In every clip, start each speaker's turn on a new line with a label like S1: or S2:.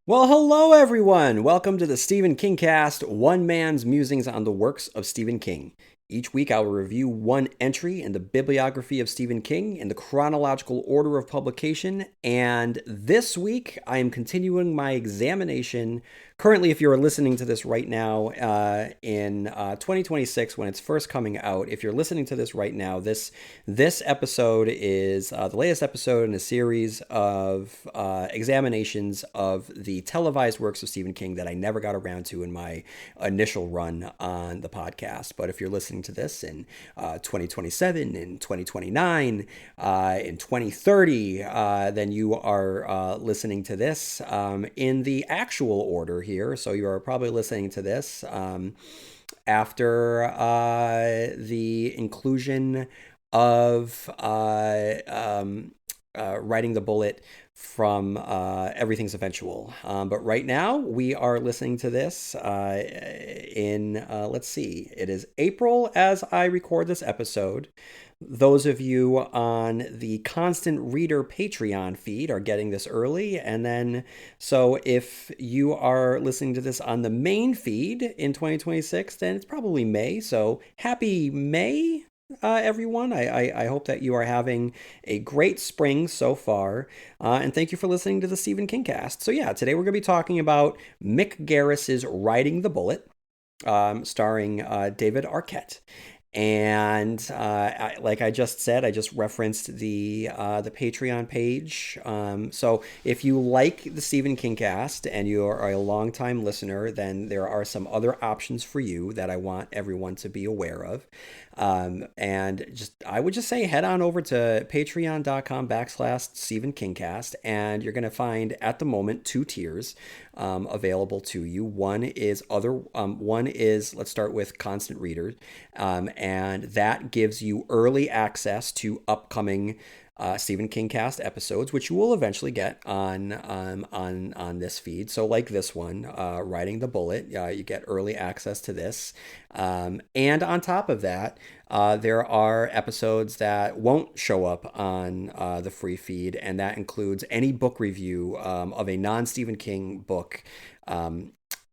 S1: Well, hello everyone. Welcome to the Stephen King Cast, one man's musings on the works of Stephen King. Each week I will review one entry in the bibliography of Stephen King in the chronological order of publication, and this week I am continuing my examination. Currently, if you're listening to this right now in 2026 when it's first coming out, if you're listening to this right now, this episode is the latest episode in a series of examinations of the televised works of Stephen King that I never got around to in my initial run on the podcast. But if you're listening to this in 2027, in 2029, in 2030, then you are listening to this in the actual order here. So you are probably listening to this after the inclusion of writing the bullet from Everything's Eventual. But right now, we are listening to this let's see, it is April as I record this episode. Those of you on the Constant Reader Patreon feed are getting this early. And then, so if you are listening to this on the main feed in 2026, then it's probably May. So happy May, everyone. I hope that you are having a great spring so far. And thank you for listening to the Stephen King Cast. So yeah, today we're going to be talking about Mick Garris's Riding the Bullet, starring David Arquette. And like I just said, I just referenced the Patreon page. So if you like the Stephen King Cast and you are a longtime listener, then there are some other options for you that I want everyone to be aware of. And I would just say head on over to patreon.com/Stephen King Cast, and you're going to find at the moment two tiers available to you. One is let's start with Constant Reader, and that gives you early access to upcoming Stephen King Cast episodes, which you will eventually get on this feed. So like this one, Riding the Bullet, you get early access to this. And on top of that, there are episodes that won't show up on the free feed, and that includes any book review of a non-Stephen King book.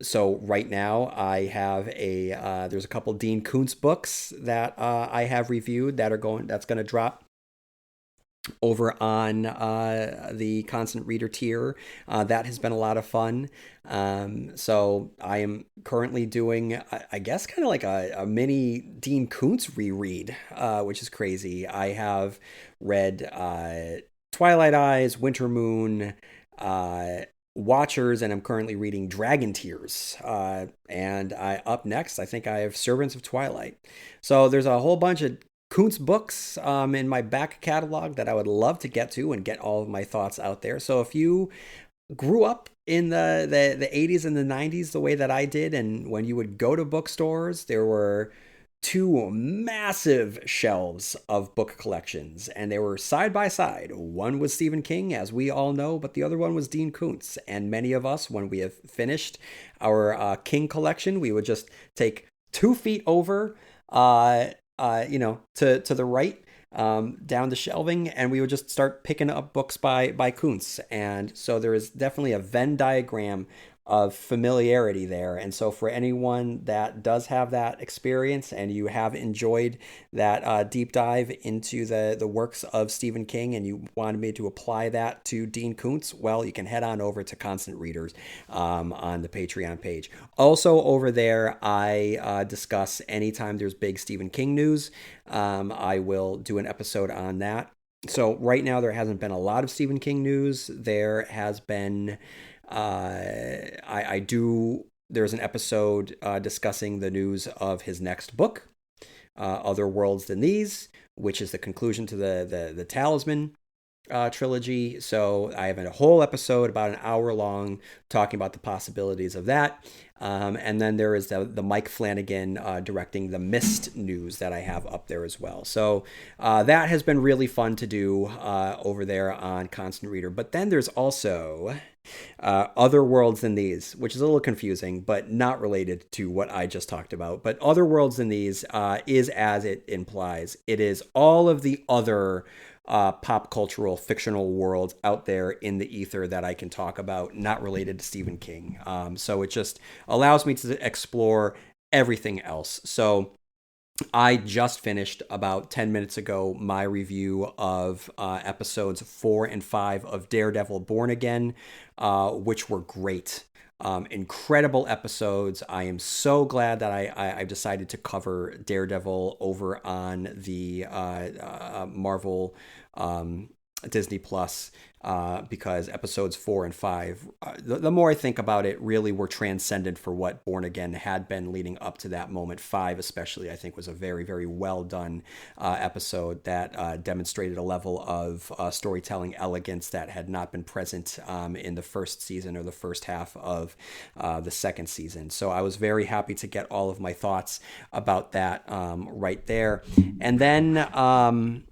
S1: So right now I have there's a couple Dean Koontz books that I have reviewed that's going to drop over on the Constant Reader tier. That has been a lot of fun. So I am currently doing, I guess, kind of like a mini Dean Koontz reread, which is crazy. I have read Twilight Eyes, Winter Moon, Watchers, and I'm currently reading Dragon Tears. And up next, I think I have Servants of Twilight. So there's a whole bunch of Koontz books in my back catalog that I would love to get to and get all of my thoughts out there. So if you grew up in the 80s and the 90s the way that I did, and when you would go to bookstores, there were two massive shelves of book collections, and they were side by side. One was Stephen King, as we all know, but the other one was Dean Koontz. And many of us, when we have finished our King collection, we would just take 2 feet over to the right, down the shelving, and we would just start picking up books by Koontz. And so there is definitely a Venn diagram of familiarity there. And so for anyone that does have that experience and you have enjoyed that deep dive into the works of Stephen King and you wanted me to apply that to Dean Koontz, well, you can head on over to Constant Readers on the Patreon page. Also over there, I discuss anytime there's big Stephen King news. I will do an episode on that. So right now there hasn't been a lot of Stephen King news. There has been there's an episode discussing the news of his next book, Other Worlds Than These, which is the conclusion to the Talisman trilogy. So I have a whole episode about an hour long talking about the possibilities of that. And then there is the Mike Flanagan directing the Mist news that I have up there as well. So that has been really fun to do over there on Constant Reader. But then there's also Other Worlds Than These, which is a little confusing, but not related to what I just talked about. But Other Worlds Than These is as it implies. It is all of the other pop cultural fictional worlds out there in the ether that I can talk about, not related to Stephen King. So it just allows me to explore everything else. So I just finished about 10 minutes ago my review of episodes 4 and 5 of Daredevil Born Again, which were great. Incredible episodes. I am so glad that I've decided to cover Daredevil over on the Marvel Disney Plus, because episodes 4 and 5, the more I think about it, really were transcendent for what Born Again had been leading up to that moment. 5 especially, I think, was a very, very well done episode that demonstrated a level of storytelling elegance that had not been present in the first season or the first half of the second season. So I was very happy to get all of my thoughts about that right there. And then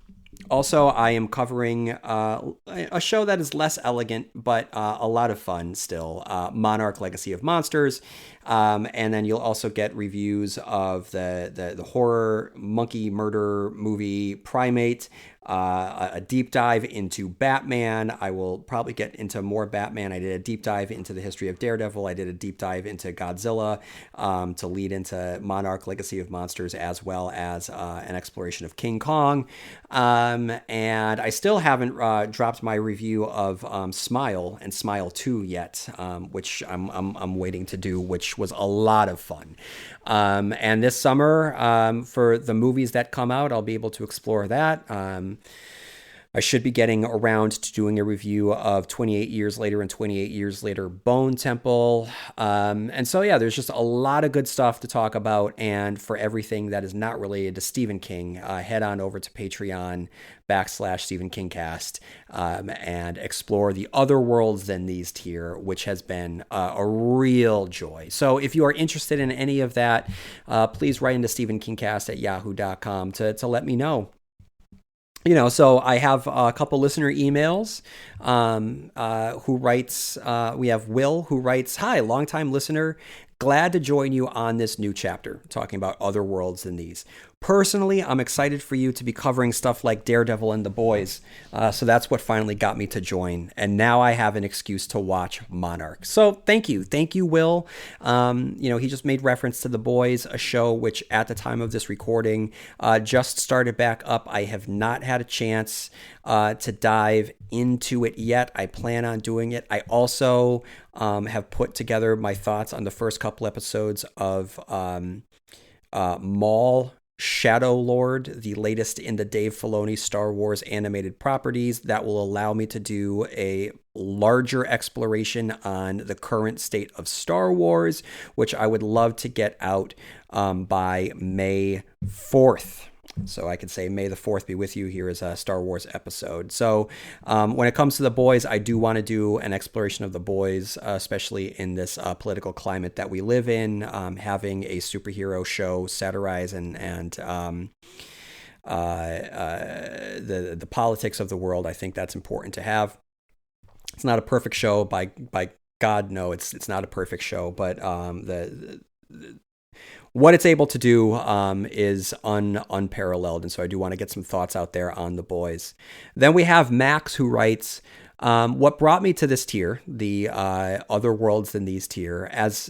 S1: also, I am covering a show that is less elegant, but a lot of fun still, Monarch Legacy of Monsters. And then you'll also get reviews of the horror monkey murder movie Primate, a deep dive into Batman. I will probably get into more Batman. I did a deep dive into the history of Daredevil. I did a deep dive into Godzilla to lead into Monarch Legacy of Monsters, as well as an exploration of King Kong. And I still haven't dropped my review of Smile and Smile 2 yet, which I'm waiting to do, which was a lot of fun. And this summer, for the movies that come out, I'll be able to explore that. I should be getting around to doing a review of 28 Years Later and 28 Years Later Bone Temple. And so, yeah, there's just a lot of good stuff to talk about. And for everything that is not related to Stephen King, head on over to Patreon/StephenKingcast and explore the other worlds than these tier, which has been a real joy. So if you are interested in any of that, please write into stephenkingcast@yahoo.com to let me know. So I have a couple listener emails who writes, we have Will who writes, "Hi, longtime listener. Glad to join you on this new chapter, talking about other worlds than these. Personally, I'm excited for you to be covering stuff like Daredevil and The Boys, so that's what finally got me to join, and now I have an excuse to watch Monarch." So thank you, Will. He just made reference to The Boys, a show which at the time of this recording just started back up. I have not had a chance to dive into it yet. I plan on doing it. I also have put together my thoughts on the first couple episodes of Maul Shadow Lord, the latest in the Dave Filoni Star Wars animated properties, that will allow me to do a larger exploration on the current state of Star Wars, which I would love to get out by May 4th. So I could say, may the 4th be with you. Here is a Star Wars episode. So when it comes to The Boys, I do want to do an exploration of The Boys, especially in this political climate that we live in. Having a superhero show satirize and the politics of the world, I think that's important to have. It's not a perfect show, by God, no, it's not a perfect show, but what it's able to do is unparalleled. And so I do want to get some thoughts out there on The Boys. Then we have Max who writes, what brought me to this tier, the other worlds than these tier, is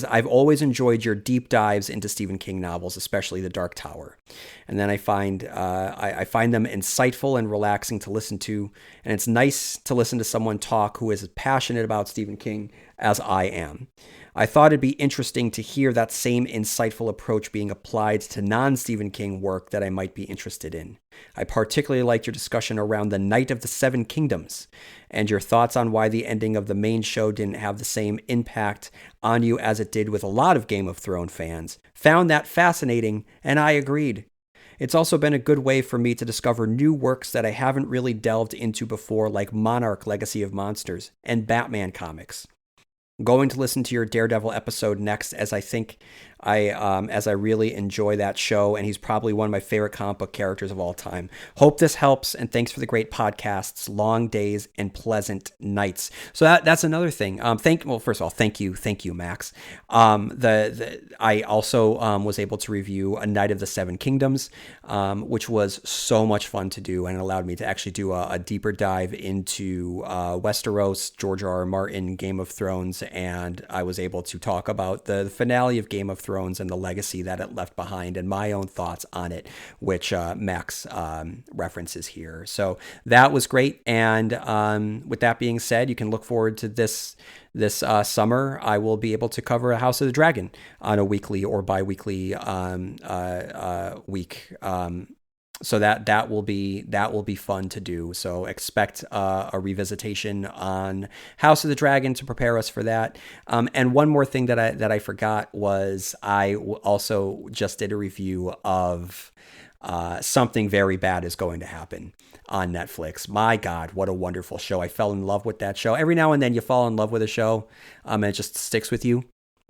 S1: I've always enjoyed your deep dives into Stephen King novels, especially The Dark Tower. And then I find them insightful and relaxing to listen to. And it's nice to listen to someone talk who is as passionate about Stephen King as I am. I thought it'd be interesting to hear that same insightful approach being applied to non-Stephen King work that I might be interested in. I particularly liked your discussion around the Night of the Seven Kingdoms and your thoughts on why the ending of the main show didn't have the same impact on you as it did with a lot of Game of Thrones fans. Found that fascinating, and I agreed. It's also been a good way for me to discover new works that I haven't really delved into before, like Monarch Legacy of Monsters and Batman comics. Going to listen to your Daredevil episode next, as I think As I really enjoy that show, and he's probably one of my favorite comic book characters of all time. Hope this helps, and thanks for the great podcasts, long days and pleasant nights. So that's another thing. First of all, thank you, Max. I also was able to review A Knight of the Seven Kingdoms, which was so much fun to do, and it allowed me to actually do a deeper dive into Westeros, George R. R. Martin, Game of Thrones, and I was able to talk about the finale of Game of Thrones and the legacy that it left behind, and my own thoughts on it, which Max references here. So that was great. And with that being said, you can look forward to this summer. I will be able to cover a House of the Dragon on a weekly or bi-weekly week. So that will be fun to do. So expect a revisitation on House of the Dragon to prepare us for that. And one more thing that I forgot was I also just did a review of Something Very Bad Is Going to Happen on Netflix. My God, what a wonderful show. I fell in love with that show. Every now and then you fall in love with a show and it just sticks with you.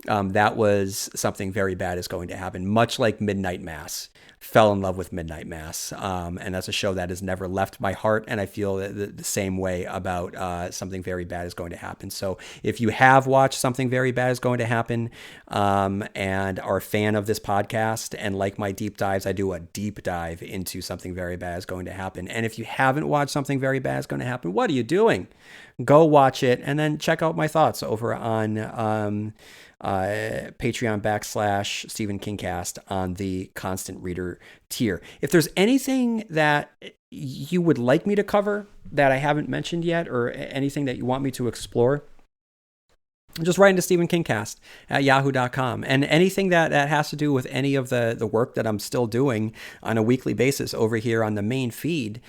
S1: That was Something Very Bad Is Going to Happen, much like Midnight Mass. Fell in love with Midnight Mass. And that's a show that has never left my heart. And I feel the same way about Something Very Bad Is Going to Happen. So if you have watched Something Very Bad Is Going to Happen and are a fan of this podcast and like my deep dives, I do a deep dive into Something Very Bad Is Going to Happen. And if you haven't watched Something Very Bad Is Going to Happen, what are you doing? Go watch it and then check out my thoughts over on Patreon / stephenkingcast on the constant reader tier. If there's anything that you would like me to cover that I haven't mentioned yet, or anything that you want me to explore, just write into stephenkingcast at yahoo.com. And anything that has to do with any of the work that I'm still doing on a weekly basis over here on the main feed,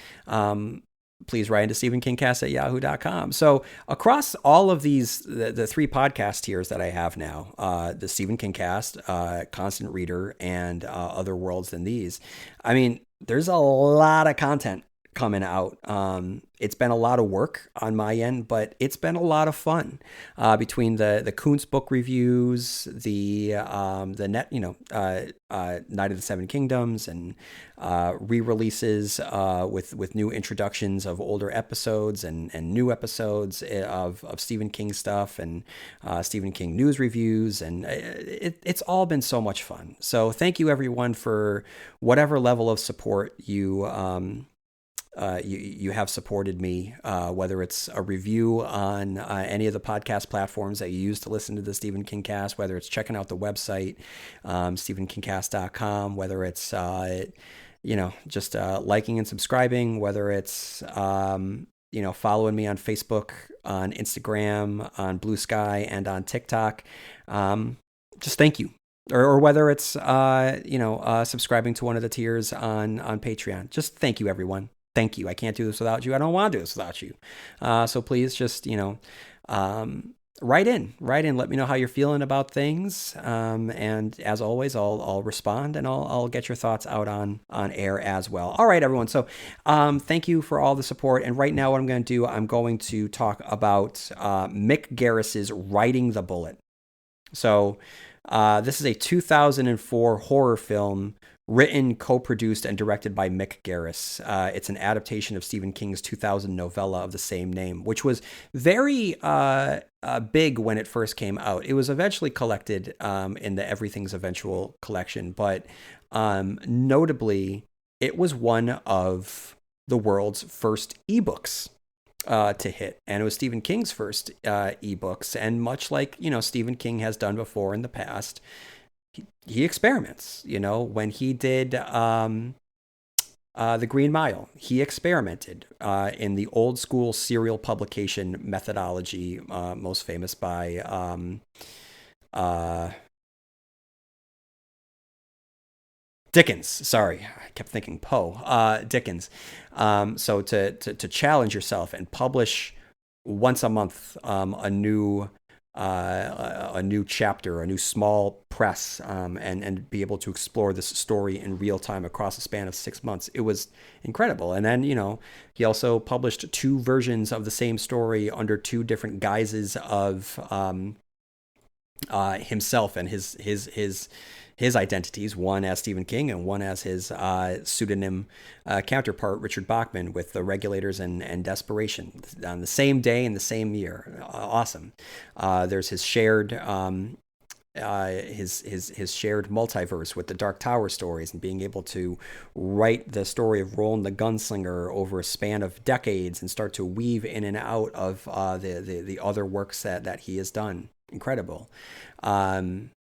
S1: please write into stephenkingcast at yahoo.com. So across all of these, the three podcast tiers that I have now, the Stephen King Cast, Constant Reader, and Other Worlds Than These, I mean, there's a lot of content coming out. It's been a lot of work on my end, but it's been a lot of fun between the Kuntz book reviews, the Night of the Seven Kingdoms, and re-releases with new introductions of older episodes and new episodes of Stephen King stuff, and Stephen King news reviews, and it's all been so much fun. So thank you everyone for whatever level of support you have supported me, whether it's a review on any of the podcast platforms that you use to listen to the Stephen King Cast, whether it's checking out the website, stephenkingcast.com, whether it's, just liking and subscribing, whether it's, following me on Facebook, on Instagram, on Blue Sky, and on TikTok. Just thank you. Or whether it's, subscribing to one of the tiers on Patreon. Just thank you, everyone. Thank you. I can't do this without you. I don't want to do this without you. So please just, write in. Let me know how you're feeling about things. And as always, I'll respond, and I'll get your thoughts out on air as well. All right, everyone. So thank you for all the support. And right now what I'm going to do, I'm going to talk about Mick Garris's Riding the Bullet. So this is a 2004 horror film written, co-produced, and directed by Mick Garris. It's an adaptation of Stephen King's 2000 novella of the same name, which was very big when it first came out. It was eventually collected in the Everything's Eventual collection, but notably, it was one of the world's first ebooks to hit, and it was Stephen King's first ebooks. And much like Stephen King has done before in the past, he experiments. When he did The Green Mile, he experimented in the old school serial publication methodology, most famous by Dickens. Sorry, I kept thinking Poe. Dickens. So to challenge yourself and publish once a month a new chapter, a new small press, and be able to explore this story in real time across a span of 6 months. It was incredible. And then, he also published 2 versions of the same story under 2 different guises of himself and his identities, one as Stephen King and one as his pseudonym counterpart, Richard Bachman, with The Regulators and Desperation on the same day in the same year. Awesome. There's his shared his shared multiverse with the Dark Tower stories, and being able to write the story of Roland the Gunslinger over a span of decades and start to weave in and out of the other works that he has done. Incredible.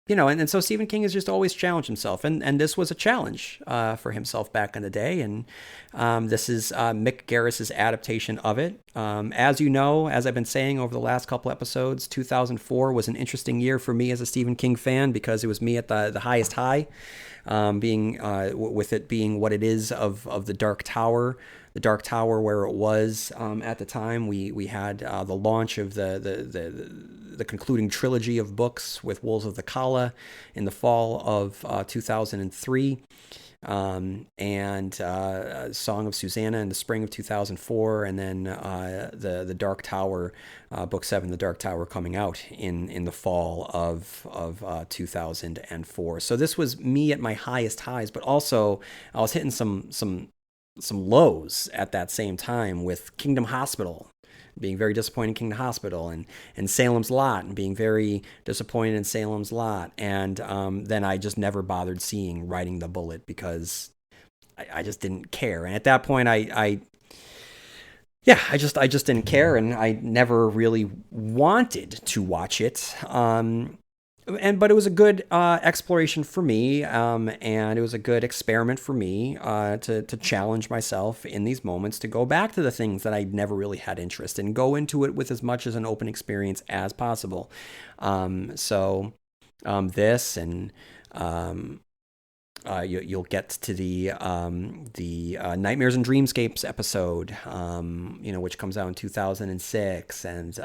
S1: And so Stephen King has just always challenged himself, and this was a challenge for himself back in the day, and this is Mick Garris's adaptation of it. As you know, as I've been saying over the last couple episodes, 2004 was an interesting year for me as a Stephen King fan, because it was me at the highest high, being with it being what it is of the Dark Tower. The Dark Tower, where it was at the time, we had the launch of the concluding trilogy of books with Wolves of the Kala in the fall of 2003, and Song of Susanna in the spring of 2004, and then the Dark Tower, book 7, The Dark Tower, coming out in the fall of 2004. So this was me at my highest highs, but also I was hitting some lows at that same time, with Kingdom Hospital, being very disappointed in Kingdom Hospital, and Salem's Lot, and being very disappointed in Salem's Lot. And then I just never bothered seeing Riding the Bullet, because I just didn't care. And at that point, I just didn't care, and I never really wanted to watch it. But it was a good exploration for me, and it was a good experiment for me to challenge myself in these moments, to go back to the things that I never really had interest in, go into it with as much as an open experience as possible. This and you'll get to the Nightmares and Dreamscapes episode, which comes out in 2006, and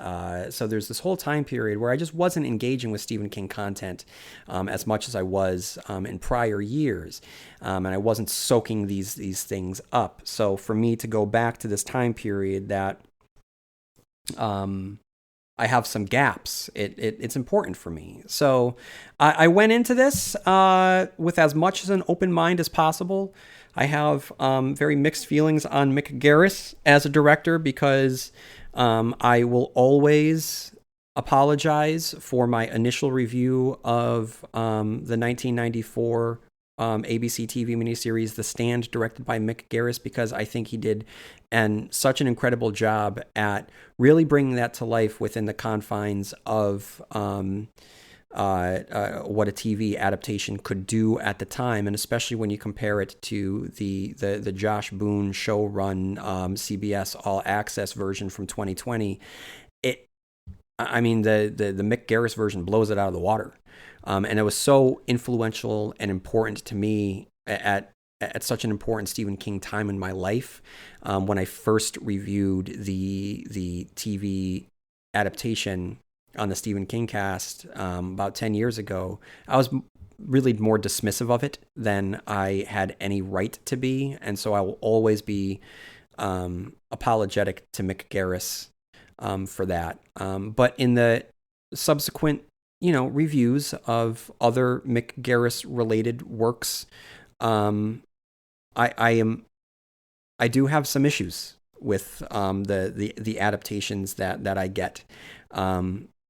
S1: so there's this whole time period where I just wasn't engaging with Stephen King content as much as I was in prior years, and I wasn't soaking these things up. So for me to go back to this time period that I have some gaps, it's important for me. So I went into this with as much as an open mind as possible. I have very mixed feelings on Mick Garris as a director, because I will always apologize for my initial review of the 1994 ABC TV miniseries The Stand, directed by Mick Garris, because I think he did such an incredible job at really bringing that to life within the confines of what a TV adaptation could do at the time, and especially when you compare it to the Josh Boone show-run CBS All Access version from 2020. The Mick Garris version blows it out of the water. And it was so influential and important to me at such an important Stephen King time in my life. When I first reviewed the TV adaptation on the Stephen King cast about 10 years ago, I was really more dismissive of it than I had any right to be. And so I will always be apologetic to Mick Garris for that. But in the subsequent reviews of other Mick Garris related works, I do have some issues with the adaptations that I get.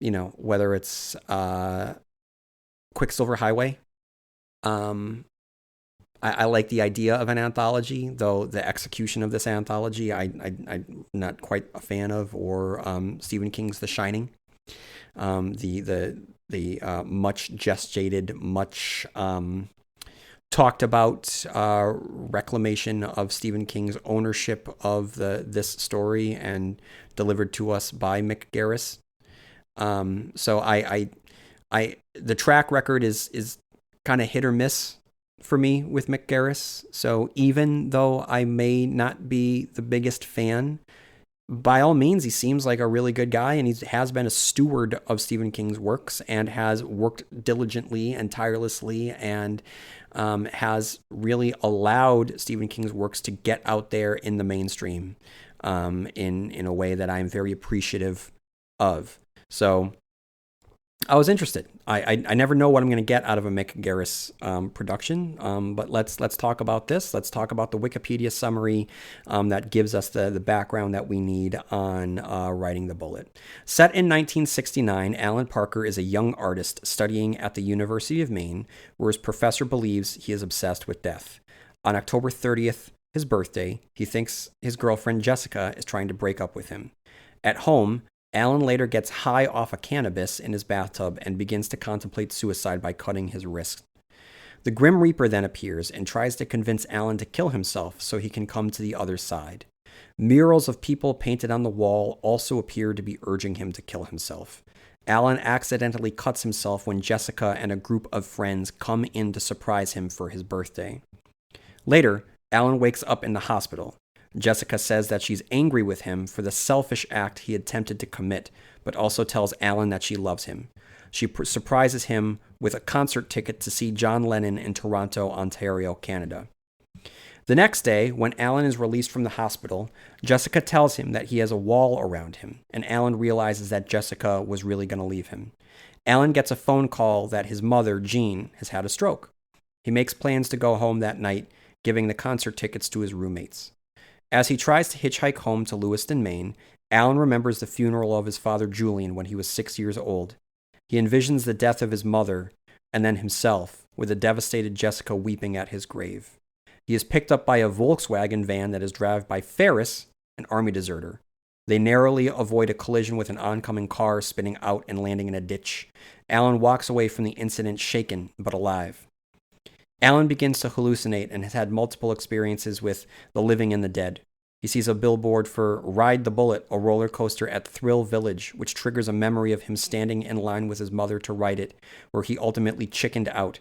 S1: Whether it's Quicksilver Highway. I like the idea of an anthology, though the execution of this anthology I'm not quite a fan of, or Stephen King's The Shining. The much gestated, much talked about reclamation of Stephen King's ownership of this story, and delivered to us by Mick Garris. So the track record is kind of hit or miss for me with Mick Garris. So even though I may not be the biggest fan, by all means, he seems like a really good guy, and he has been a steward of Stephen King's works, and has worked diligently and tirelessly, and has really allowed Stephen King's works to get out there in the mainstream in a way that I'm very appreciative of. So I was interested. I never know what I'm going to get out of a Mick Garris production, but let's talk about this. Let's talk about the Wikipedia summary that gives us the background that we need on Riding the Bullet. Set in 1969, Alan Parker is a young artist studying at the University of Maine, where his professor believes he is obsessed with death. On October 30th, his birthday, he thinks his girlfriend Jessica is trying to break up with him. At home, Alan later gets high off of cannabis in his bathtub and begins to contemplate suicide by cutting his wrist. The Grim Reaper then appears and tries to convince Alan to kill himself so he can come to the other side. Murals of people painted on the wall also appear to be urging him to kill himself. Alan accidentally cuts himself when Jessica and a group of friends come in to surprise him for his birthday. Later, Alan wakes up in the hospital. Jessica says that she's angry with him for the selfish act he attempted to commit, but also tells Alan that she loves him. She surprises him with a concert ticket to see John Lennon in Toronto, Ontario, Canada. The next day, when Alan is released from the hospital, Jessica tells him that he has a wall around him, and Alan realizes that Jessica was really going to leave him. Alan gets a phone call that his mother, Jean, has had a stroke. He makes plans to go home that night, giving the concert tickets to his roommates. As he tries to hitchhike home to Lewiston, Maine, Alan remembers the funeral of his father Julian when he was 6 years old. He envisions the death of his mother and then himself, with a devastated Jessica weeping at his grave. He is picked up by a Volkswagen van that is driven by Ferris, an army deserter. They narrowly avoid a collision with an oncoming car, spinning out and landing in a ditch. Alan walks away from the incident shaken but alive. Alan begins to hallucinate and has had multiple experiences with the living and the dead. He sees a billboard for Ride the Bullet, a roller coaster at Thrill Village, which triggers a memory of him standing in line with his mother to ride it, where he ultimately chickened out.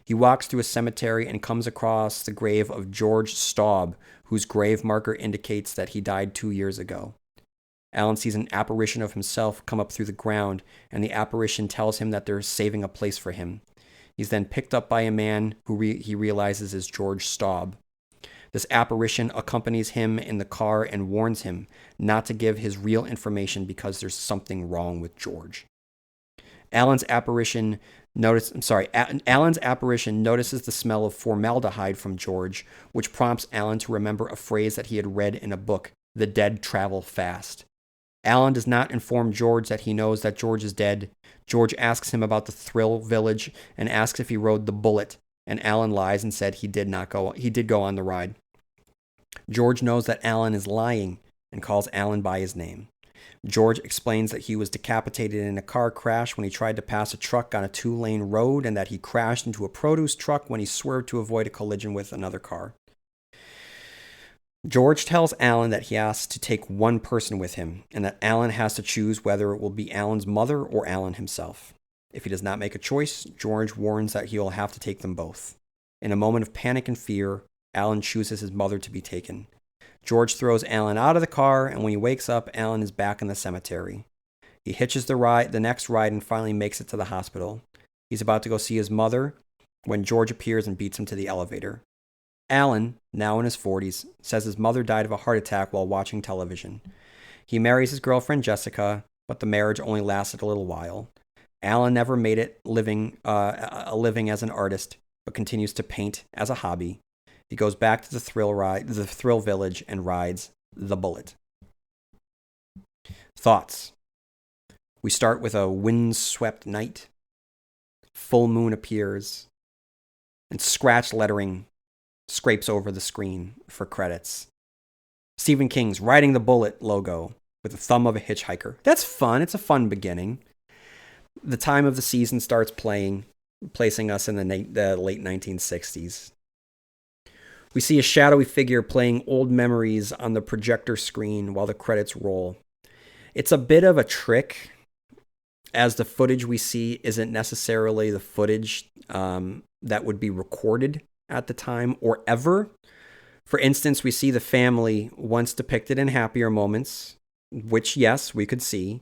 S1: He walks through a cemetery and comes across the grave of George Staub, whose grave marker indicates that he died 2 years ago. Alan sees an apparition of himself come up through the ground, and the apparition tells him that they're saving a place for him. He's then picked up by a man who he realizes is George Staub. This apparition accompanies him in the car and warns him not to give his real information because there's something wrong with George. Alan's apparition notices the smell of formaldehyde from George, which prompts Alan to remember a phrase that he had read in a book, "The dead travel fast." Alan does not inform George that he knows that George is dead. George asks him about the Thrill Village and asks if he rode the Bullet, and Alan lies and said he did go on the ride. George knows that Alan is lying and calls Alan by his name. George explains that he was decapitated in a car crash when he tried to pass a truck on a 2-lane road and that he crashed into a produce truck when he swerved to avoid a collision with another car. George tells Alan that he has to take one person with him and that Alan has to choose whether it will be Alan's mother or Alan himself. If he does not make a choice, George warns that he will have to take them both. In a moment of panic and fear, Alan chooses his mother to be taken. George throws Alan out of the car, and when he wakes up, Alan is back in the cemetery. He hitches the next ride and finally makes it to the hospital. He's about to go see his mother when George appears and beats him to the elevator. Alan, now in his 40s, says his mother died of a heart attack while watching television. He marries his girlfriend Jessica, but the marriage only lasted a little while. Alan never made it a living as an artist, but continues to paint as a hobby. He goes back to the Thrill Village and rides the Bullet. Thoughts. We start with a windswept night. Full moon appears, and scratched lettering scrapes over the screen for credits. Stephen King's Riding the Bullet logo with the thumb of a hitchhiker. That's fun. It's a fun beginning. The time of the season starts playing, placing us in the late 1960s. We see a shadowy figure playing old memories on the projector screen while the credits roll. It's a bit of a trick, as the footage we see isn't necessarily the footage that would be recorded at the time or ever. For instance, we see the family once depicted in happier moments, which, yes, we could see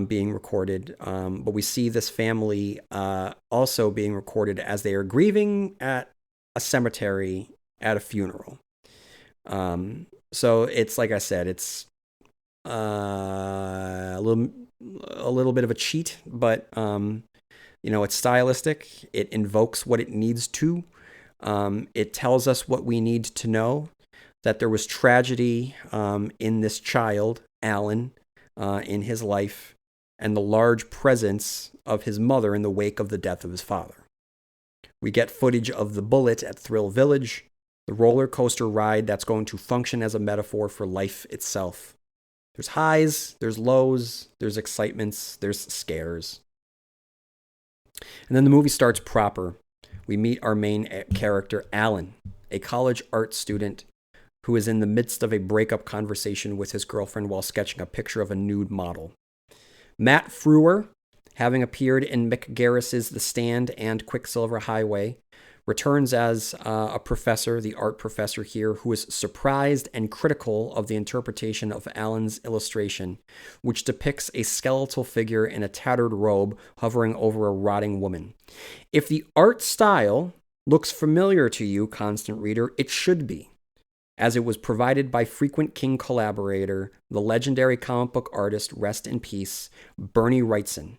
S1: being recorded. But we see this family also being recorded as they are grieving at a cemetery at a funeral. So it's, like I said, it's a little a little bit of a cheat, but it's stylistic. It invokes what it needs to. It tells us what we need to know, that there was tragedy in this child, Alan, in his life, and the large presence of his mother in the wake of the death of his father. We get footage of the bullet at Thrill Village, the roller coaster ride that's going to function as a metaphor for life itself. There's highs, there's lows, there's excitements, there's scares. And then the movie starts proper. We meet our main character, Alan, a college art student who is in the midst of a breakup conversation with his girlfriend while sketching a picture of a nude model. Matt Frewer, having appeared in Mick Garris's The Stand and Quicksilver Highway, returns as a professor, the art professor here, who is surprised and critical of the interpretation of Alan's illustration, which depicts a skeletal figure in a tattered robe hovering over a rotting woman. If the art style looks familiar to you, constant reader, it should be, as it was provided by frequent King collaborator, the legendary comic book artist, rest in peace, Bernie Wrightson,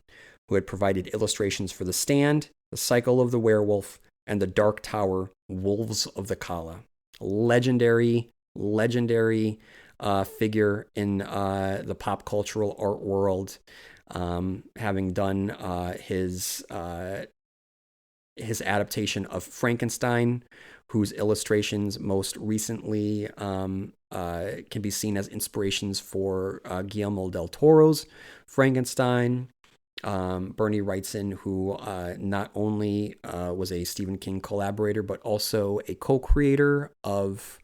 S1: who had provided illustrations for The Stand, The Cycle of the Werewolf, and The Dark Tower, Wolves of the Kala. Legendary figure in the pop cultural art world, having done his adaptation of Frankenstein, whose illustrations most recently can be seen as inspirations for Guillermo del Toro's Frankenstein. Bernie Wrightson, who not only was a Stephen King collaborator, but also a co-creator of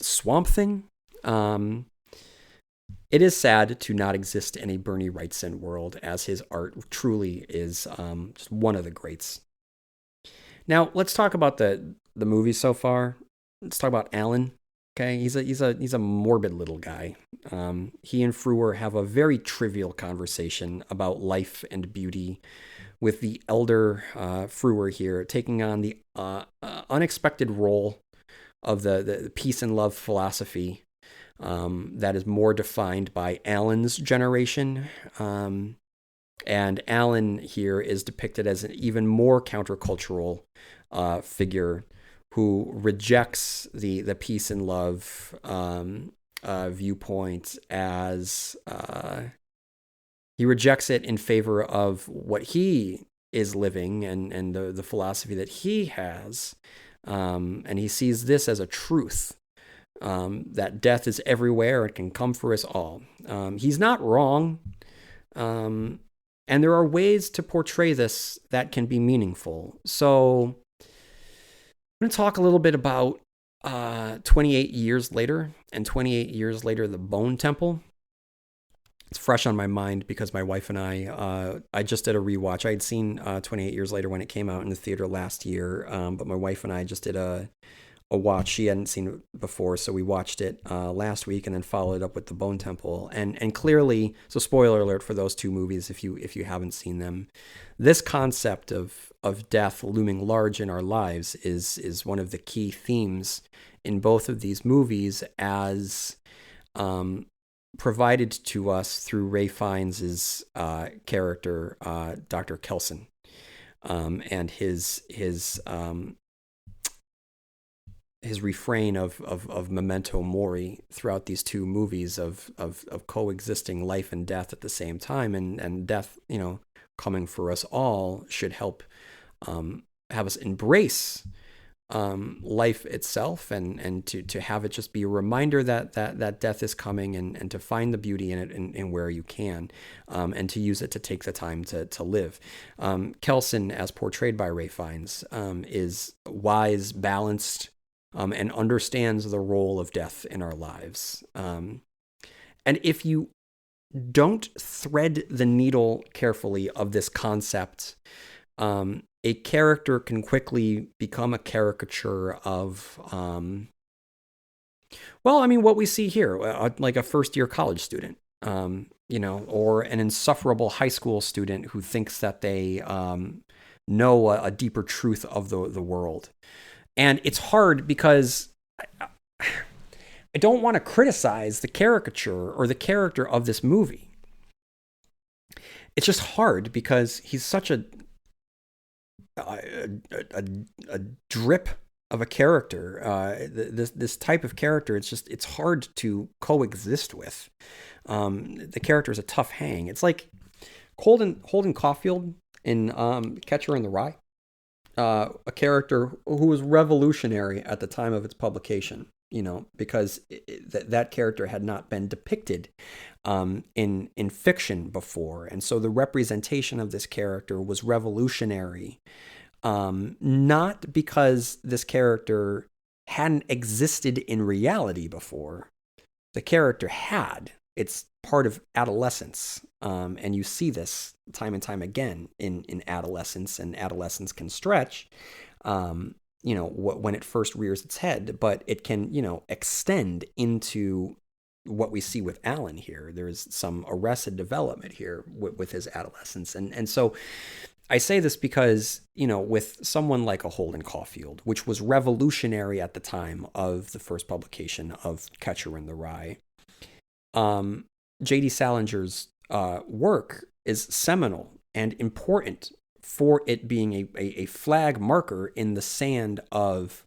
S1: Swamp Thing. It is sad to not exist in a Bernie Wrightson world, as his art truly is just one of the greats. Now, let's talk about the movie so far. Let's talk about Alan. Okay, he's a morbid little guy. He and Frewer have a very trivial conversation about life and beauty, with the elder Frewer here taking on the unexpected role of the peace and love philosophy that is more defined by Alan's generation. And Alan here is depicted as an even more countercultural figure who rejects the peace and love viewpoint, as he rejects it in favor of what he is living and the philosophy that he has. And he sees this as a truth, that death is everywhere and can come for us all. He's not wrong. And there are ways to portray this that can be meaningful. So I'm going to talk a little bit about 28 years later, and 28 years later, The Bone Temple. It's fresh on my mind because my wife and I just did a rewatch. I had seen 28 Years Later when it came out in the theater last year, but my wife and I just did a watch. She hadn't seen it before, so we watched it last week and then followed it up with The Bone Temple. And clearly, so spoiler alert for those two movies if you haven't seen them, this concept of death looming large in our lives is one of the key themes in both of these movies, as provided to us through Ray Fiennes' character, Dr. Kelson, and his refrain of memento mori throughout these two movies of coexisting life and death at the same time, and death, coming for us all, should help have us embrace life itself, and to have it just be a reminder that death is coming, and to find the beauty in it in where you can, and to use it to take the time to live. Kelson, as portrayed by Ray Fiennes, is wise, balanced, and understands the role of death in our lives. And if you don't thread the needle carefully of this concept, a character can quickly become a caricature of, what we see here, like a first-year college student, or an insufferable high school student who thinks that they know a deeper truth of the world. And it's hard because I don't want to criticize the caricature or the character of this movie. it's just hard because he's such a, a, a drip of a character. This type of character, it's hard to coexist with. The character is a tough hang. It's like Houlden Caufield in Catcher in the Rye, a character who was revolutionary at the time of its publication. Because that character had not been depicted in fiction before, and so the representation of this character was revolutionary. Not because this character hadn't existed in reality before. The character had. It's part of adolescence, and you see this time and time again in adolescence, and adolescence can stretch. When it first rears its head, but it can, extend into what we see with Alan here. There's some arrested development here with his adolescence. And so I say this because, with someone like a Houlden Caufield, which was revolutionary at the time of the first publication of Catcher in the Rye, J.D. Salinger's work is seminal and important for it being a flag marker in the sand of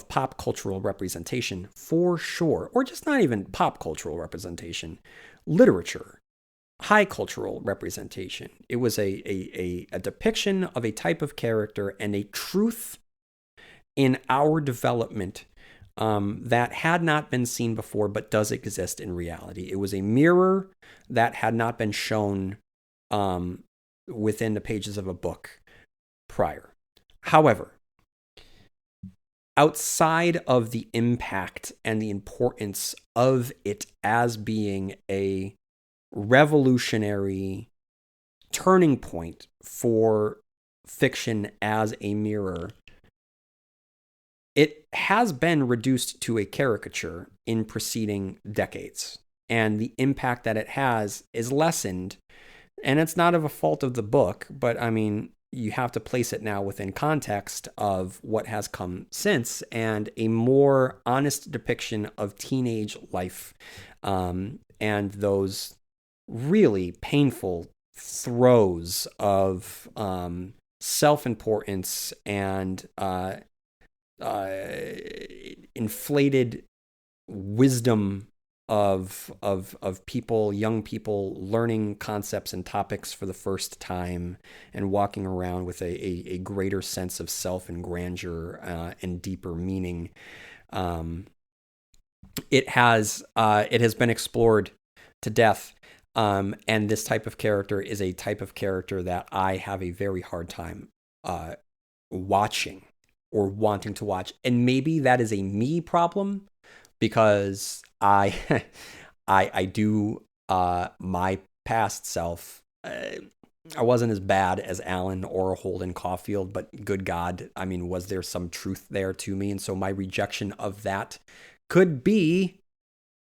S1: pop cultural representation, for sure. Or just not even pop cultural representation, literature, high cultural representation. It was a depiction of a type of character and a truth in our development that had not been seen before but does exist in reality. It was a mirror that had not been shown within the pages of a book prior. However, outside of the impact and the importance of it as being a revolutionary turning point for fiction as a mirror, it has been reduced to a caricature in preceding decades. And the impact that it has is lessened. And it's not of a fault of the book, but I mean, you have to place it now within context of what has come since and a more honest depiction of teenage life and those really painful throes of self-importance and inflated wisdom of people, young people learning concepts and topics for the first time and walking around with a greater sense of self and grandeur and deeper meaning. It has been explored to death. And this type of character is a type of character that I have a very hard time watching or wanting to watch. And maybe that is a me problem because I do my past self. I wasn't as bad as Alan or Houlden Caufield, but good God, I mean, was there some truth there to me? And so my rejection of that could be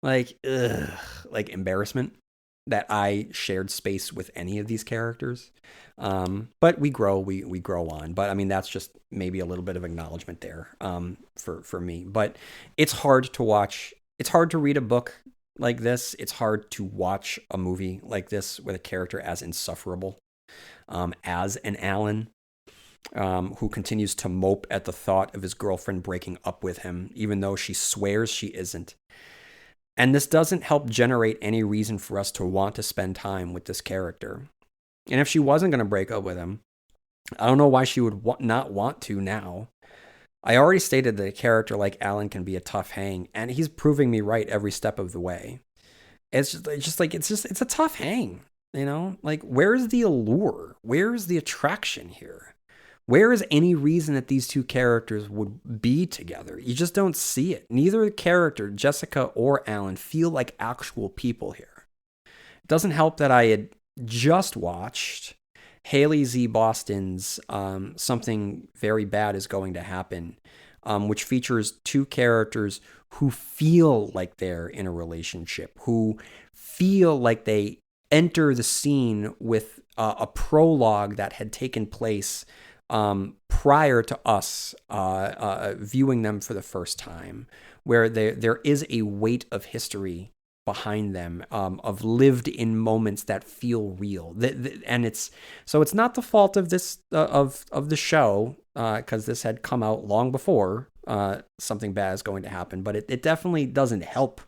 S1: like embarrassment that I shared space with any of these characters. But we grow on. But I mean, that's just maybe a little bit of acknowledgement there for me. But it's hard to watch. It's hard to read a book like this. It's hard to watch a movie like this with a character as insufferable as an Alan, who continues to mope at the thought of his girlfriend breaking up with him, even though she swears she isn't. And this doesn't help generate any reason for us to want to spend time with this character. And if she wasn't going to break up with him, I don't know why she would not want to now. I already stated that a character like Alan can be a tough hang, and he's proving me right every step of the way. It's a tough hang, Like, where's the allure? Where's the attraction here? Where is any reason that these two characters would be together? You just don't see it. Neither character, Jessica or Alan, feel like actual people here. It doesn't help that I had just watched Haley Z. Boston's Something Very Bad Is Going to Happen, which features two characters who feel like they're in a relationship, who feel like they enter the scene with a prologue that had taken place prior to us viewing them for the first time, where there is a weight of history behind them, of lived in moments that feel real. And it's not the fault of this of the show, because this had come out long before something bad is going to happen, but it definitely doesn't help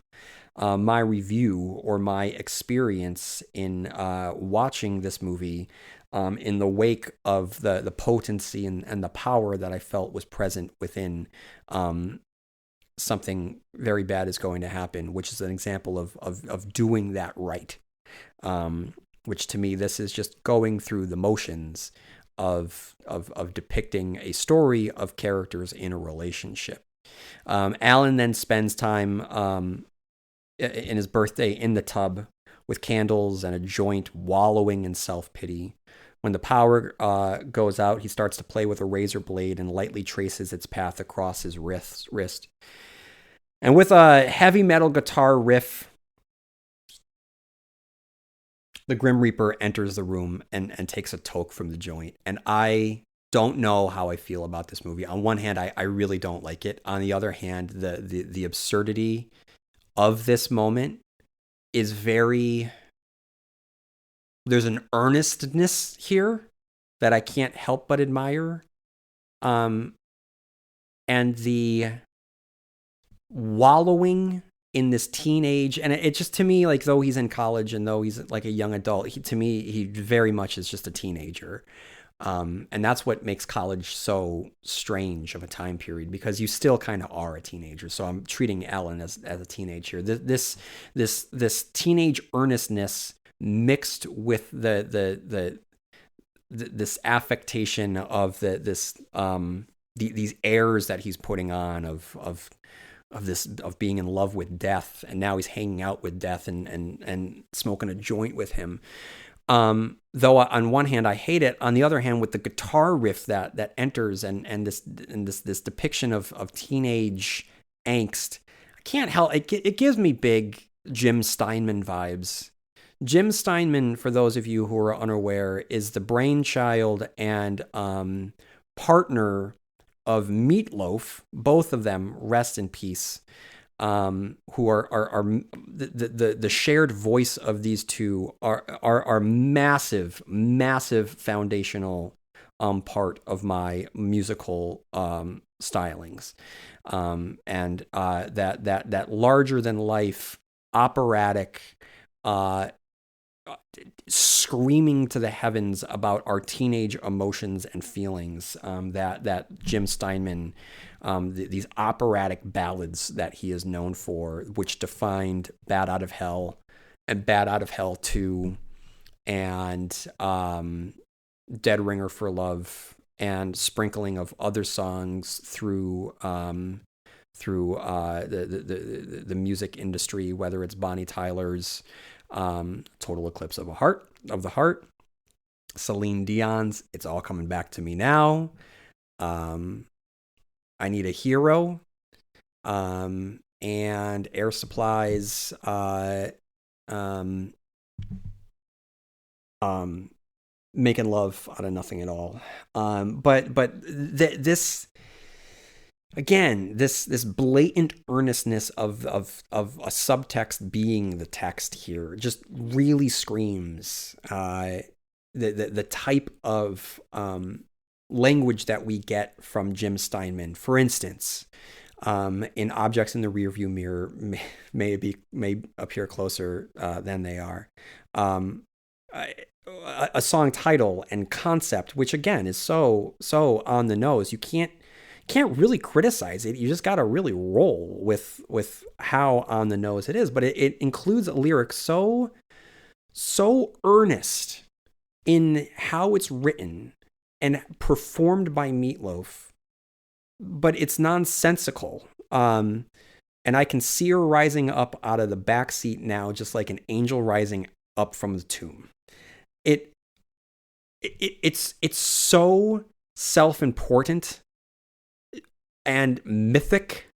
S1: my review or my experience in watching this movie in the wake of the potency and the power that I felt was present within something very bad is going to happen, which is an example of doing that right. Which to me, this is just going through the motions of depicting a story of characters in a relationship. Alan then spends time in his birthday in the tub with candles and a joint, wallowing in self-pity. When the power goes out, he starts to play with a razor blade and lightly traces its path across his wrist. And with a heavy metal guitar riff, the Grim Reaper enters the room and takes a toke from the joint. And I don't know how I feel about this movie. On one hand, I really don't like it. On the other hand, the absurdity of this moment is very... There's an earnestness here that I can't help but admire. And the wallowing in this teenage, and it just, to me, like, though he's in college and though he's like a young adult, to me, he very much is just a teenager. And that's what makes college so strange of a time period, because you still kind of are a teenager. So I'm treating Alan as a teenager. This teenage earnestness mixed with this affectation of these airs that he's putting on of being in love with death, and now he's hanging out with death and smoking a joint with him. Though on one hand I hate it, on the other hand, with the guitar riff that enters and this depiction of teenage angst, I can't help it gives me big Jim Steinman vibes. Jim Steinman, for those of you who are unaware, is the brainchild and partner of Meatloaf. Both of them, rest in peace. Who are the shared voice of these two are massive foundational part of my musical stylings, and that larger than life operatic screaming to the heavens about our teenage emotions and feelings, that Jim Steinman, these operatic ballads that he is known for, which defined Bat Out of Hell and Bat Out of Hell 2 and Dead Ringer for Love, and sprinkling of other songs through the music industry, whether it's Bonnie Tyler's Total Eclipse of the Heart, Celine Dion's It's All Coming Back to Me Now, I Need a Hero, and Air Supply's Making Love Out of Nothing at All. This again, this blatant earnestness of a subtext being the text here just really screams the type of language that we get from Jim Steinman. For instance, in Objects in the Rearview Mirror may appear closer than they are. A song title and concept, which again is so on the nose, you can't really criticize it. You just got to really roll with how on the nose it is. But it includes a lyric so earnest in how it's written and performed by Meatloaf, but it's nonsensical. And I can see her rising up out of the back seat now, just like an angel rising up from the tomb. It's so self-important and mythic,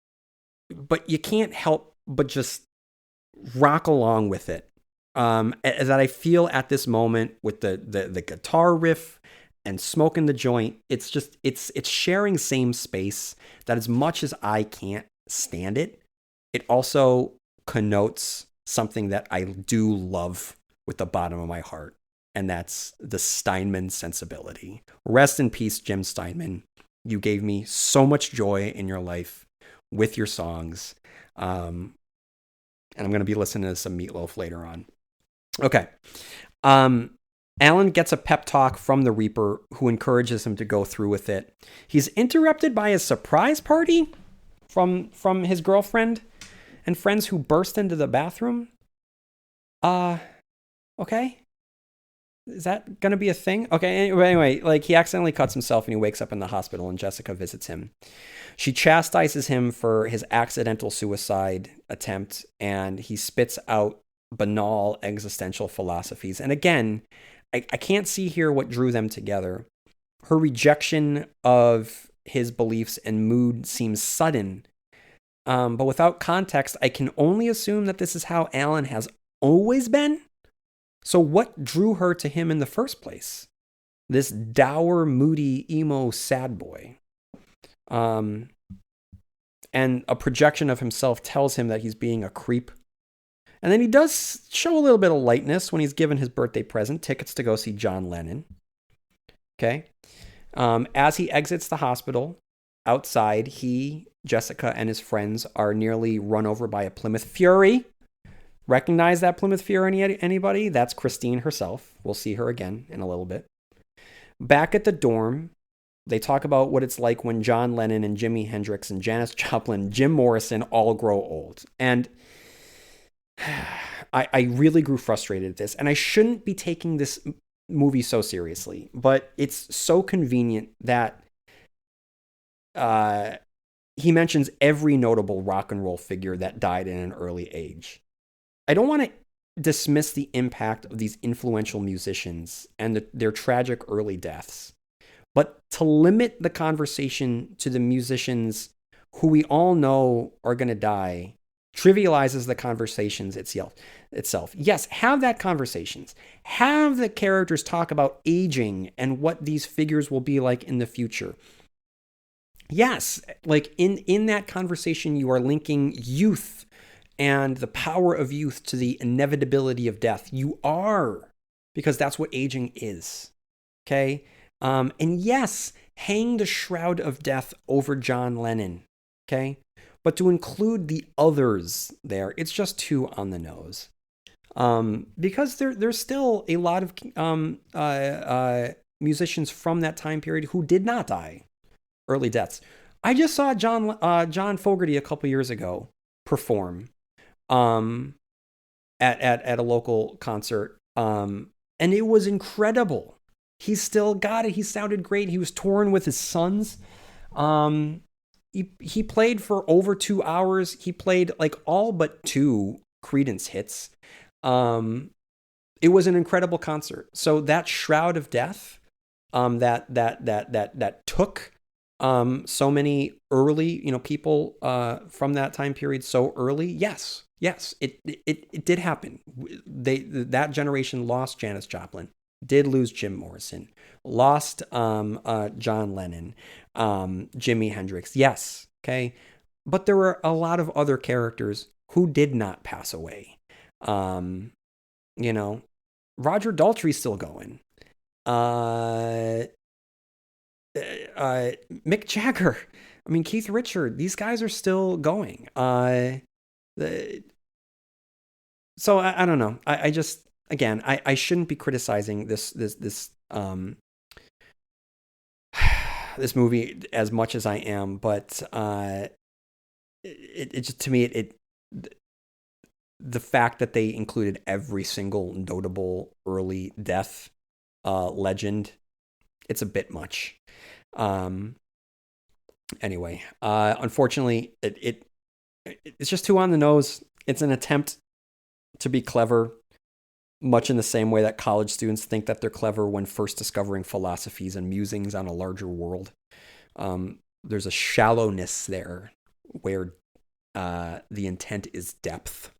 S1: but you can't help but just rock along with it. That I feel at this moment with the guitar riff and smoking the joint, it's sharing same space, that as much as I can't stand it, it also connotes something that I do love with the bottom of my heart, and that's the Steinman sensibility. Rest in peace, Jim Steinman. You gave me so much joy in your life with your songs. And I'm going to be listening to some Meatloaf later on. Okay. Alan gets a pep talk from the Reaper, who encourages him to go through with it. He's interrupted by a surprise party from his girlfriend and friends who burst into the bathroom. Okay. Is that going to be a thing? Okay, anyway, like he accidentally cuts himself and he wakes up in the hospital and Jessica visits him. She chastises him for his accidental suicide attempt and he spits out banal existential philosophies. And again, I can't see here what drew them together. Her rejection of his beliefs and mood seems sudden. But without context, I can only assume that this is how Alan has always been. So what drew her to him in the first place? This dour, moody, emo, sad boy. And a projection of himself tells him that he's being a creep. And then he does show a little bit of lightness when he's given his birthday present, tickets to go see John Lennon. Okay. As he exits the hospital, outside, he, Jessica, and his friends are nearly run over by a Plymouth Fury. Recognize that Plymouth Fury, anybody? That's Christine herself. We'll see her again in a little bit. Back at the dorm, they talk about what it's like when John Lennon and Jimi Hendrix and Janis Joplin, Jim Morrison all grow old. And I really grew frustrated at this. And I shouldn't be taking this movie so seriously, but it's so convenient that he mentions every notable rock and roll figure that died in an early age. I don't want to dismiss the impact of these influential musicians and their tragic early deaths, but to limit the conversation to the musicians who we all know are going to die trivializes the conversations itself. Yes, have that conversations. Have the characters talk about aging and what these figures will be like in the future. Yes, like in that conversation, you are linking youth and the power of youth to the inevitability of death. You are, because that's what aging is. Okay? And yes, hang the shroud of death over John Lennon. Okay? But to include the others there, it's just too on the nose. Because there's still a lot of musicians from that time period who did not die early deaths. I just saw John Fogerty a couple years ago perform at a local concert, and it was incredible. He still got it. He sounded great. He was touring with his sons. He played for over 2 hours. He played like all but 2 Creedence hits. It was an incredible concert. So that shroud of death, that took so many early, people from that time period so early. Yes, it did happen. That generation lost Janis Joplin, did lose Jim Morrison, lost John Lennon, Jimi Hendrix. Yes, okay, but there were a lot of other characters who did not pass away. Roger Daltrey's still going. Mick Jagger, Keith Richard, these guys are still going. So I don't know. I just, again, I shouldn't be criticizing this this movie as much as I am, but it just, to me, the fact that they included every single notable early death legend, it's a bit much. Anyway, unfortunately, it's just too on the nose. It's an attempt to be clever, much in the same way that college students think that they're clever when first discovering philosophies and musings on a larger world. There's a shallowness there where the intent is depth,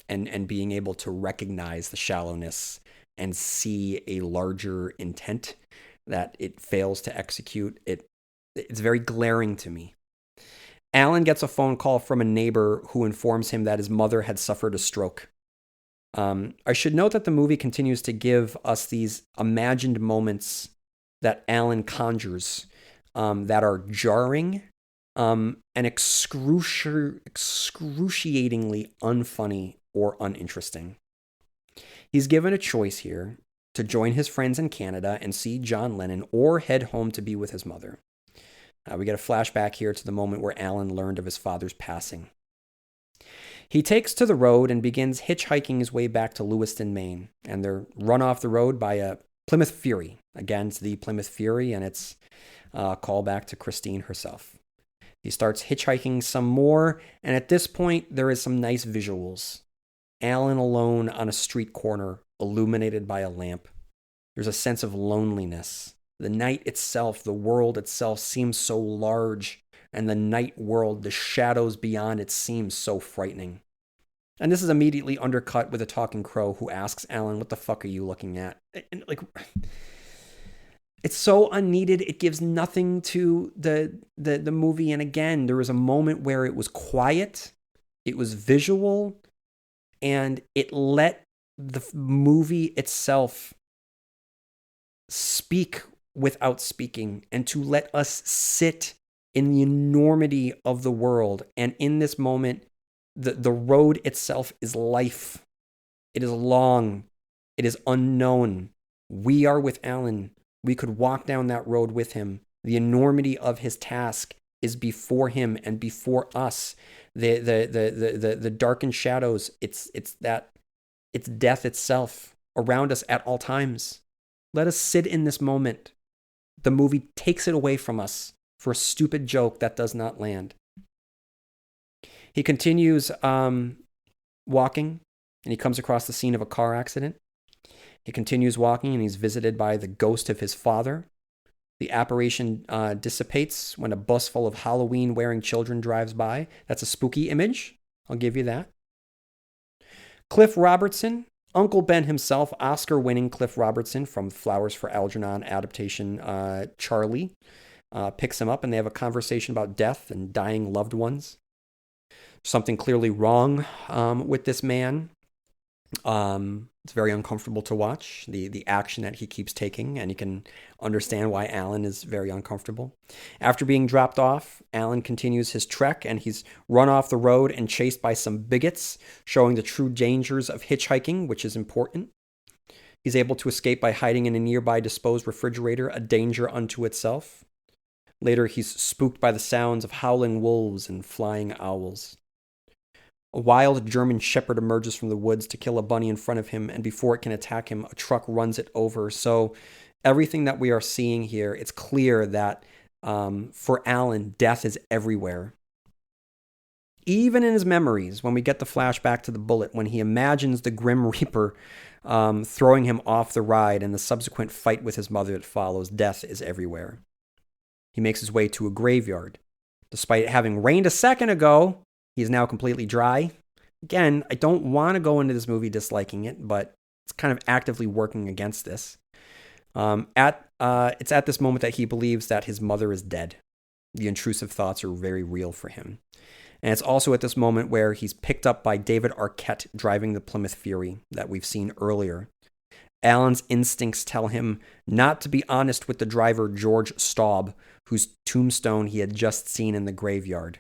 S1: and being able to recognize the shallowness and see a larger intent that it fails to execute. It's very glaring to me. Alan gets a phone call from a neighbor who informs him that his mother had suffered a stroke I should note that the movie continues to give us these imagined moments that Alan conjures that are jarring and excruciatingly unfunny or uninteresting. He's given a choice here to join his friends in Canada and see John Lennon or head home to be with his mother. We get a flashback here to the moment where Alan learned of his father's passing. He takes to the road and begins hitchhiking his way back to Lewiston, Maine, and they're run off the road by a Plymouth Fury. Again, it's the Plymouth Fury, and it's a callback to Christine herself. He starts hitchhiking some more, and at this point, there is some nice visuals. Alan alone on a street corner, illuminated by a lamp. There's a sense of loneliness. The night itself, the world itself seems so large, and the night world, the shadows beyond it seem so frightening. And this is immediately undercut with a talking crow who asks Alan, "What the fuck are you looking at?" And it's so unneeded. It gives nothing to the movie. And again, there was a moment where it was quiet, it was visual, and it let the movie itself speak without speaking, and to let us sit in the enormity of the world. And in this moment, the road itself is life. It is long. It is unknown. We are with Alan. We could walk down that road with him. The enormity of his task is before him and before us. The darkened shadows, it's death itself around us at all times. Let us sit in this moment. The movie takes it away from us for a stupid joke that does not land. He continues walking, and he comes across the scene of a car accident. He continues walking, and he's visited by the ghost of his father. The apparition dissipates when a bus full of Halloween-wearing children drives by. That's a spooky image. I'll give you that. Cliff Robertson, Uncle Ben himself, Oscar-winning Cliff Robertson from Flowers for Algernon adaptation Charlie, picks him up, and they have a conversation about death and dying loved ones. Something clearly wrong with this man. It's very uncomfortable to watch, the action that he keeps taking, and you can understand why Alan is very uncomfortable. After being dropped off, Alan continues his trek, and he's run off the road and chased by some bigots, showing the true dangers of hitchhiking, which is important. He's able to escape by hiding in a nearby disposed refrigerator, a danger unto itself. Later, he's spooked by the sounds of howling wolves and flying owls. A wild German shepherd emerges from the woods to kill a bunny in front of him, and before it can attack him, a truck runs it over. So everything that we are seeing here, it's clear that for Alan, death is everywhere. Even in his memories, when we get the flashback to the bullet, when he imagines the Grim Reaper throwing him off the ride and the subsequent fight with his mother that follows, death is everywhere. He makes his way to a graveyard. Despite it having rained a second ago, he's now completely dry. Again, I don't want to go into this movie disliking it, but it's kind of actively working against this. It's at this moment that he believes that his mother is dead. The intrusive thoughts are very real for him. And it's also at this moment where he's picked up by David Arquette driving the Plymouth Fury that we've seen earlier. Alan's instincts tell him not to be honest with the driver, George Staub, whose tombstone he had just seen in the graveyard.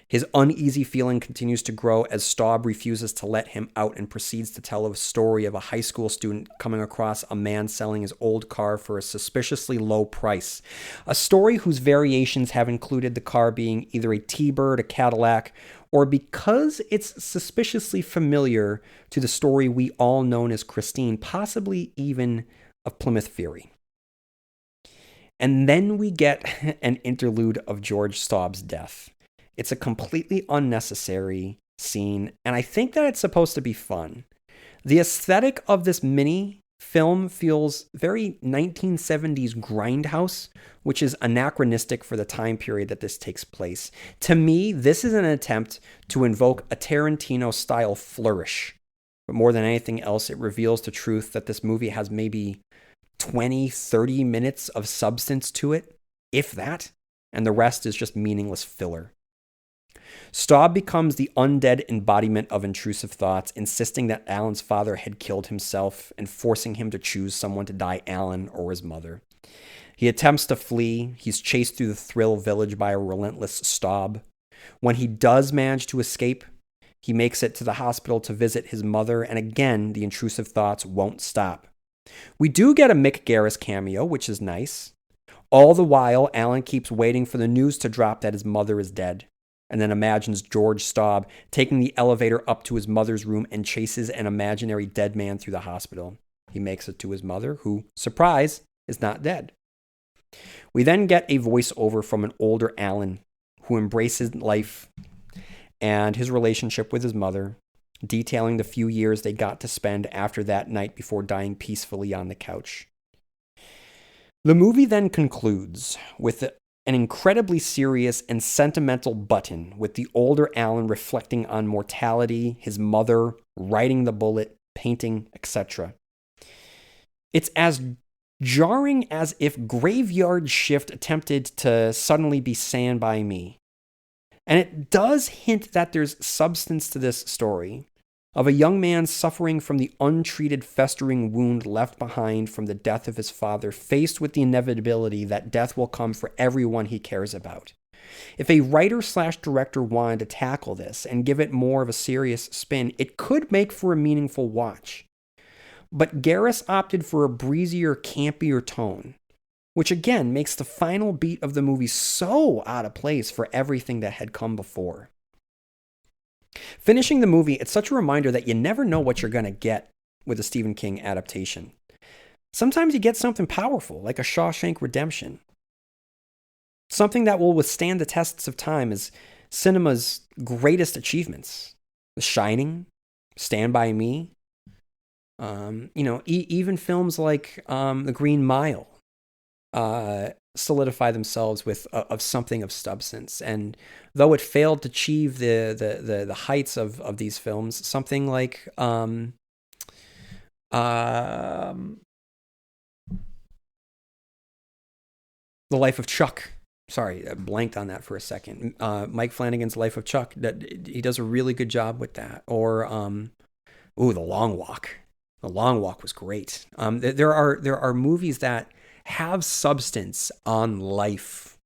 S1: His uneasy feeling continues to grow as Staub refuses to let him out and proceeds to tell a story of a high school student coming across a man selling his old car for a suspiciously low price. A story whose variations have included the car being either a T-Bird, a Cadillac, or because it's suspiciously familiar to the story we all know as Christine, possibly even of Plymouth Fury. And then we get an interlude of George Staub's death. It's a completely unnecessary scene, and I think that it's supposed to be fun. The aesthetic of this mini film feels very 1970s grindhouse, which is anachronistic for the time period that this takes place. To me, this is an attempt to invoke a Tarantino-style flourish. But more than anything else, it reveals the truth that this movie has maybe 20, 30 minutes of substance to it, if that, and the rest is just meaningless filler. Staub becomes the undead embodiment of intrusive thoughts, insisting that Alan's father had killed himself and forcing him to choose someone to die, Alan or his mother. He attempts to flee. He's chased through the Thrill Village by a relentless Staub. When he does manage to escape, he makes it to the hospital to visit his mother, and again, the intrusive thoughts won't stop. We do get a Mick Garris cameo, which is nice. All the while, Alan keeps waiting for the news to drop that his mother is dead, and then imagines George Staub taking the elevator up to his mother's room and chases an imaginary dead man through the hospital. He makes it to his mother, who, surprise, is not dead. We then get a voiceover from an older Alan who embraces life and his relationship with his mother, detailing the few years they got to spend after that night before dying peacefully on the couch. The movie then concludes with an incredibly serious and sentimental button, with the older Alan reflecting on mortality, his mother, riding the bullet, painting, etc. It's as jarring as if Graveyard Shift attempted to suddenly be Stand By Me. And it does hint that there's substance to this story of a young man suffering from the untreated festering wound left behind from the death of his father, faced with the inevitability that death will come for everyone he cares about. If a writer/director wanted to tackle this and give it more of a serious spin, it could make for a meaningful watch. But Garris opted for a breezier, campier tone, which again makes the final beat of the movie so out of place for everything that had come before. Finishing the movie, it's such a reminder that you never know what you're going to get with a Stephen King adaptation. Sometimes you get something powerful, like a Shawshank Redemption. Something that will withstand the tests of time as cinema's greatest achievements. The Shining, Stand By Me, even films like The Green Mile solidify themselves with of something of substance. And though it failed to achieve the heights of these films, something like The Life of Chuck. Sorry, I blanked on that for a second. Mike Flanagan's Life of Chuck. That he does a really good job with that. Or The Long Walk. The Long Walk was great. There are movies that have substance on life,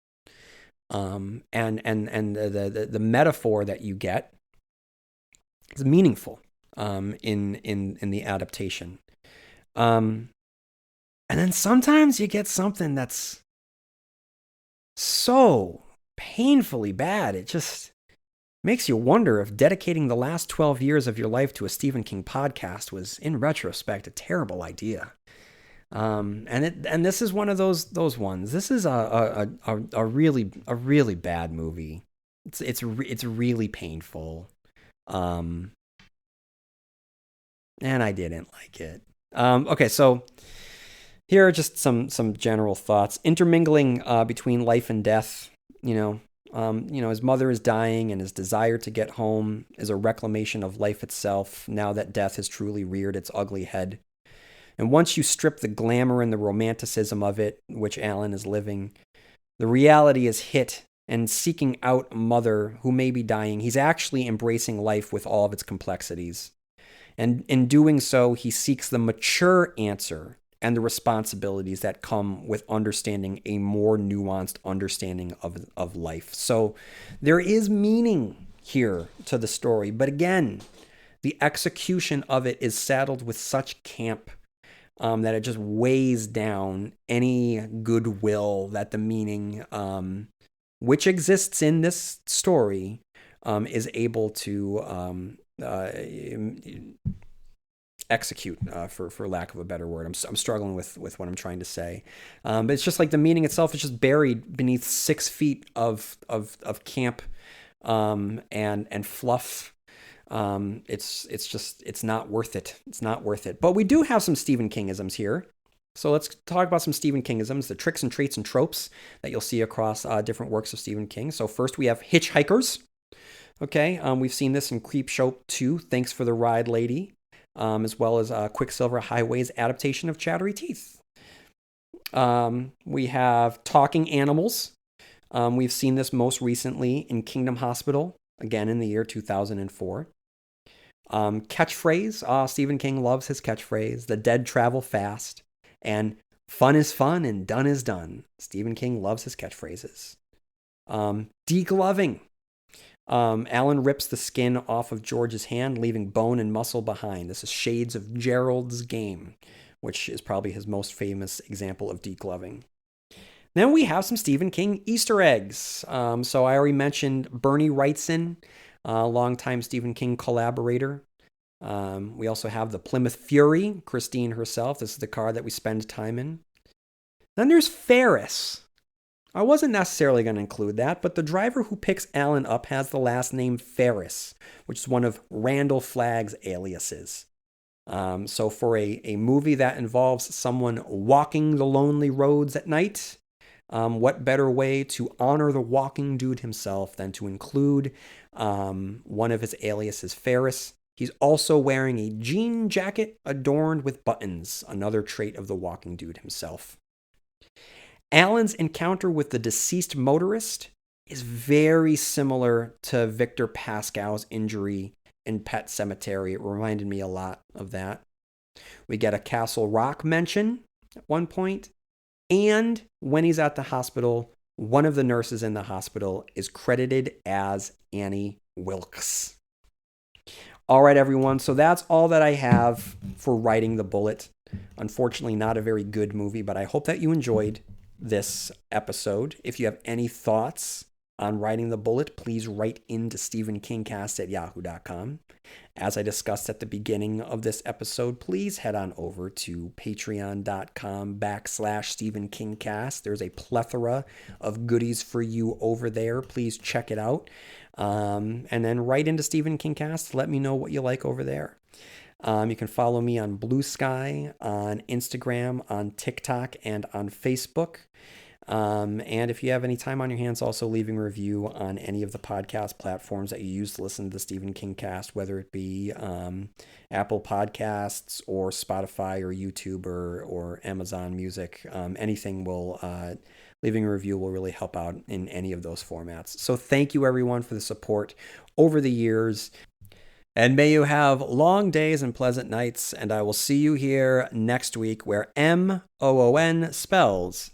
S1: and the metaphor that you get is meaningful in the adaptation. And then sometimes you get something that's so painfully bad, it just makes you wonder if dedicating the last 12 years of your life to a Stephen King podcast was, in retrospect, a terrible idea. And this is one of those ones. This is a really bad movie. It's really painful. And I didn't like it. Okay, so here are just some general thoughts. Intermingling between life and death. His mother is dying, and his desire to get home is a reclamation of life itself. Now that death has truly reared its ugly head. And once you strip the glamour and the romanticism of it, which Alan is living, the reality is hit, and seeking out a mother who may be dying, he's actually embracing life with all of its complexities. And in doing so, he seeks the mature answer and the responsibilities that come with understanding a more nuanced understanding of life. So there is meaning here to the story, but again, the execution of it is saddled with such camp that it just weighs down any goodwill that the meaning, which exists in this story, is able to execute, for lack of a better word. I'm struggling with what I'm trying to say, but it's just like the meaning itself is just buried beneath 6 feet of camp and fluff. It's not worth it. It's not worth it. But we do have some Stephen Kingisms here. So let's talk about some Stephen Kingisms, the tricks and traits and tropes that you'll see across different works of Stephen King. So first we have hitchhikers. Okay, we've seen this in Creepshow 2, Thanks for the Ride, Lady, as well as Quicksilver Highway's adaptation of Chattery Teeth. We have talking animals. We've seen this most recently in Kingdom Hospital, again in the year 2004. Catchphrase, Stephen King loves his catchphrase, the dead travel fast, and fun is fun and done is done. Stephen King loves his catchphrases. Degloving. Alan rips the skin off of George's hand, leaving bone and muscle behind. This is shades of Gerald's Game, which is probably his most famous example of degloving. Then we have some Stephen King Easter eggs. So I already mentioned Bernie Wrightson, longtime Stephen King collaborator. We also have the Plymouth Fury, Christine herself. This is the car that we spend time in. Then there's Ferris. I wasn't necessarily going to include that, but the driver who picks Alan up has the last name Ferris, which is one of Randall Flagg's aliases. So for a movie that involves someone walking the lonely roads at night, what better way to honor the walking dude himself than to include one of his aliases, Ferris. He's also wearing a jean jacket adorned with buttons, another trait of the walking dude himself. Alan's encounter with the deceased motorist is very similar to Victor Pascal's injury in Pet Sematary. It reminded me a lot of that. We get a Castle Rock mention at one point. And when he's at the hospital, one of the nurses in the hospital is credited as Annie Wilkes. All right, everyone. So that's all that I have for Writing the Bullet. Unfortunately, not a very good movie, but I hope that you enjoyed this episode. If you have any thoughts on Writing the Bullet, please write into stephenkingcast@yahoo.com. As I discussed at the beginning of this episode, please head on over to patreon.com/stephenkingcast. There's a plethora of goodies for you over there. Please check it out. And then write into Stephen King Cast. Let me know what you like over there. You can follow me on Blue Sky, on Instagram, on TikTok, and on Facebook. And if you have any time on your hands, also leaving a review on any of the podcast platforms that you use to listen to the Stephen King Cast, whether it be Apple Podcasts or Spotify or YouTube or Amazon Music. Anything will, leaving a review will really help out in any of those formats. So thank you everyone for the support over the years. And may you have long days and pleasant nights, and I will see you here next week where MOON spells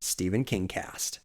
S1: Stephen King Cast.